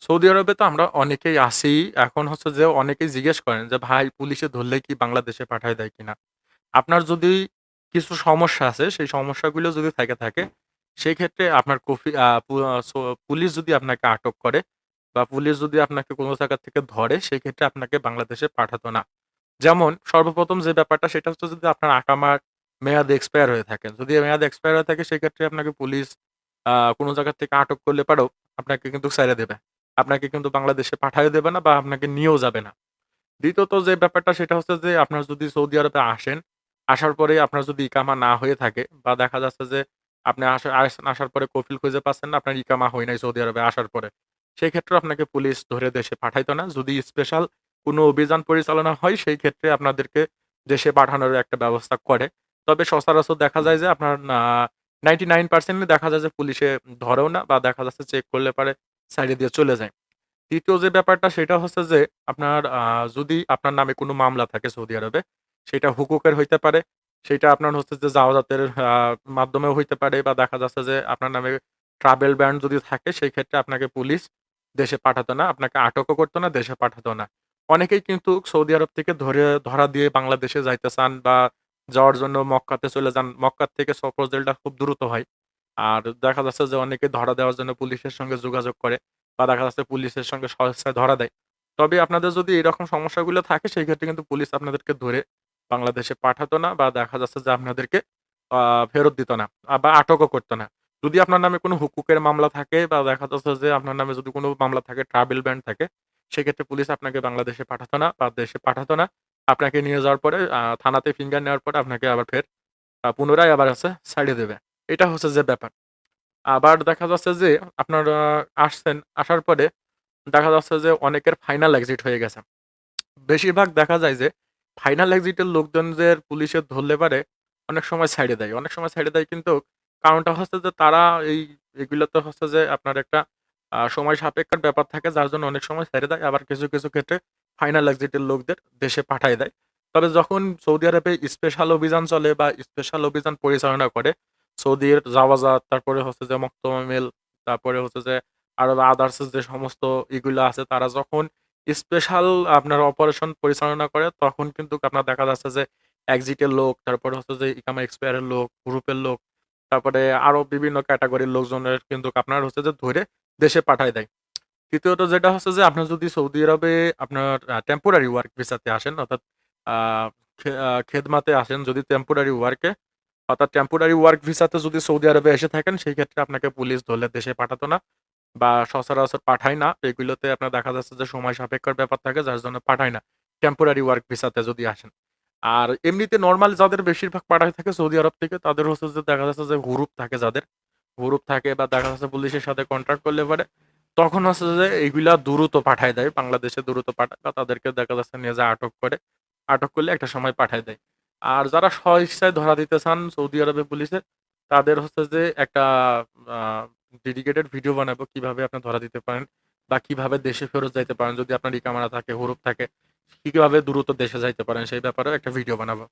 Saudi আরবে তো আমরা অনেকেই আছি। এখন হচ্ছে যে অনেকেই জিজ্ঞেস করেন যে, "ভাই পুলিশে ধরলে কি বাংলাদেশে পাঠায় দেয় কিনা?" আপনার যদি কিছু সমস্যা আছে, সেই সমস্যাগুলো যদি থেকে থাকে, সেক্ষেত্রে আপনার কফি আ পু আ সো পুলিশ যদি আপনাকে আটক করে বা পুলিশ যদি আপনাকে কোনো জায়গা থেকে ধরে, সেক্ষেত্রে আপনাকে বাংলাদেশে পাঠাতো না। যেমন সর্বপ্রথম যে ব্যাপারটা সেটা হচ্ছে যদি আপনার আকামার মেয়াদ এক্সপায়ার হয়ে থাকে। যদি মেয়াদ এক্সপায়ার হয়ে থাকে সেক্ষেত্রে আপনাকে পুলিশ কোনো জায়গা থেকে আটক করলে পারেও আপনাকে কিন্তু ছেড়ে দেবে। আপনাকে কিন্তু বাংলাদেশে পাঠাইও দেবে না বা আপনাকে নিয়েও যাবে না। দ্বিতীয়ত যে ব্যাপারটা সেটা হচ্ছে যে আপনার যদি সৌদি আরবে আসেন, আসার পরে আপনার যদি ইকামা না হয়ে থাকে বা দেখা যাচ্ছে যে আপনি আসার পরে কফিল খুঁজে পাচ্ছেন না, আপনার ইকামা হয় নাই সৌদি আরবে আসার পরে। সেক্ষেত্রেও আপনাকে পুলিশ ধরে দেশে পাঠাইতো না। যদি স্পেশাল কোনো অভিযান পরিচালনা হয় সেই ক্ষেত্রে আপনাদেরকে দেশে পাঠানোর একটা ব্যবস্থা করে। তবে সচরাচর দেখা যায় যে আপনার 99% দেখা যায় যে পুলিশে ধরেও না বা দেখা যাচ্ছে চেক করলে পারে সাইডে দিয়ে চলে যায়। ৩য় যে ব্যাপারটা সেটা হচ্ছে যে আপনার যদি আপনার নামে কোনো মামলা থাকে সৌদি আরবে, সেটা হুকুকের হইতে পারে, সেইটা আপনার হচ্ছে যে জাওজাতের মাধ্যমেও হইতে পারে বা দেখা যাচ্ছে যে আপনার নামে ট্রাভেল ব্যান যদি থাকে সেই ক্ষেত্রে আপনাকে পুলিশ দেশে পাঠাতো না। আপনাকে আটকও করতো না, দেশে পাঠাতো না। অনেকেই কিন্তু সৌদি আরব থেকে ধরা দিয়ে বাংলাদেশে যাইতে চান বা যাওয়ার জন্য মক্কাতে চলে যান। মক্কার থেকে সফরজেলটা খুব দ্রুত হয়। আর দেখা যাচ্ছে যে অনেকে ধরা দেওয়ার জন্য পুলিশের সঙ্গে যোগাযোগ করে। বা দেখা যাচ্ছে পুলিশের সঙ্গে স্বেচ্ছায় ধরা দেয়। তবে আপনাদের যদি এরকম সমস্যাগুলো থাকে সেই ক্ষেত্রে কিন্তু পুলিশ আপনাদেরকে ধরে বাংলাদেশে পাঠাতো না বা দেখা যাচ্ছে যে আপনাদেরকে আ ফেরত দিত না বা আটকও করত না। যদি আপনার নামে কোনো হুকুকের মামলা থাকে বা দেখা যাচ্ছে যে আপনার নামে যদি কোনো মামলা থাকে, ট্রাভেল ব্যান থাকে, সেক্ষেত্রে পুলিশ আপনাকে বাংলাদেশে পাঠাতো না বা দেশে পাঠাতো না। আপনাকে নিয়ে যাওয়ার পরে থানাতে ফিঙ্গার নেওয়ার পরে আপনাকে আবার ফের পুনরায় আবার ছাইড়ে দেবে। এটা হচ্ছে যে ব্যাপার। আবার দেখা যাচ্ছে যে আপনার আসছেন, আসার পরে দেখা যাচ্ছে যে অনেকের ফাইনাল এক্সিট হয়ে গেছে। বেশিরভাগ দেখা যায় যে ফাইনাল এক্সিটের লোকজনদের পুলিশে ধরলে পারে অনেক সময় ছাইড়ে দেয়। অনেক সময় ছাইড়ে দেয় কিন্তু কারণটা হচ্ছে যে তারা এগুলোতে হচ্ছে যে আপনার একটা সময় সাপেক্ষের ব্যাপার থাকে যার জন্য অনেক সময় ছেড়ে দেয়। আবার কিছু ক্ষেত্রে ফাইনাল এক্সিটের লোকদের দেশে পাঠায় দেয়। তবে যখন সৌদি আরবে স্পেশাল অভিযান চলে বা স্পেশাল অভিযান পরিচালনা করে সৌদির জাওয়াজাত, তারপরে হচ্ছে যে মক্তমা মেল, তারপরে হচ্ছে যে আরো আদার্স যে সমস্ত এগুলা আছে তারা যখন স্পেশাল আপনার অপারেশন পরিচালনা করে তখন কিন্তু আপনার দেখা যাচ্ছে যে এক্সিটের লোক, তারপরে হচ্ছে যে ইকামা এক্সপায়ার এর লোক, গ্রুপের লোক, তারপরে আরো বিভিন্ন ক্যাটেগরির লোকজনের কিন্তু আপনার হচ্ছে যে ধরে দেশে পাঠায় দেয়। তৃতীয়ত যেটা হচ্ছে যে আপনার যদি সৌদি আরবে আপনার টেম্পোরারি ওয়ার্ক ভিসাতে আসেন অর্থাৎ আ খেদমাতে আসেন যদি টেম্পোরারি ওয়ার্কে অর্থাৎ টেম্পোরারি ওয়ার্ক ভিসাতে যদি সৌদি আরবে এসে থাকেন সেই ক্ষেত্রে আপনাকে পুলিশ ধরলে দেশে পাঠাতো না। বা সচরাচর পাঠায় না। এগুলোতে আপনার দেখা যাচ্ছে যে সময় সাপেক্ষর ব্যাপার থাকে যার জন্য পাঠায় না। টেম্পোরারি ওয়ার্ক ভিসাতে যদি আসেন। আর এমনিতে নরমাল যাদের বেশিরভাগ পাঠায় থাকে সৌদি আরব থেকে তাদের হচ্ছে যে দেখা যাচ্ছে যে হুরুপ থাকে যাদের, হুরুপ থাকে বা দেখা যাচ্ছে পুলিশের সাথে কন্ট্রাক্ট করলে পারে তখন হচ্ছে যে এগুলা দ্রুত পাঠায় দেয়। বাংলাদেশে দ্রুত পাঠায় বা তাদেরকে দেখা যাচ্ছে নিয়ে যায় আটক করে। আটক করলে একটা সময় পাঠায় দেয়। আর যারা স্বইচ্ছায় ধরা দিতে চান সৌদি আরবে পুলিশে তাদের হচ্ছে যে একটা আ ডেডিকেটেড ভিডিও বানাবো কিভাবে আপনি ধরা দিতে পারেন বা কিভাবে দেশে ফেরত যাইতে পারেন যদি আপনার ইকামা না থাকে, হুরুপ থাকে, কিভাবে দ্রুত দেশে যাইতে পারেন সেই ব্যাপারেও একটা ভিডিও বানাবো।